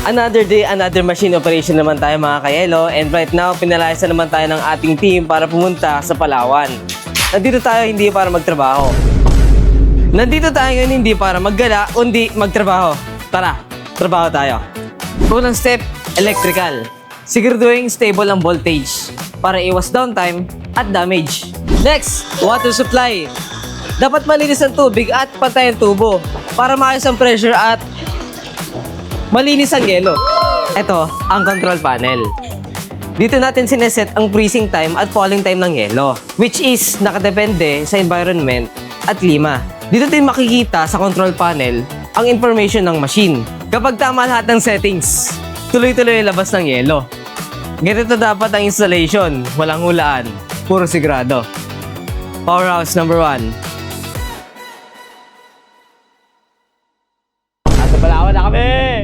Another day, another machine operation naman tayo mga kayelo, and right now, pinalayas na naman tayo ng ating team para pumunta sa Palawan. Nandito tayo hindi para magtrabaho. Nandito tayo ngayon hindi para maggala, kundi magtrabaho. Tara, trabaho tayo. Unang step, electrical. Siguraduhin stable ang voltage para iwas downtime at damage. Next, water supply. Dapat malinis ang tubig at pantay ang tubo para maayos ang pressure at malinis ang yelo. Ito ang control panel. Dito natin sineset ang freezing time at falling time ng yelo, which is nakadepende sa environment at klima. Dito din makikita sa control panel ang information ng machine. Kapag tama lahat ng settings, tuloy-tuloy ang labas ng yelo. Ganito dapat ang installation, walang hulaan, puro sigurado. Powerhouse number 1.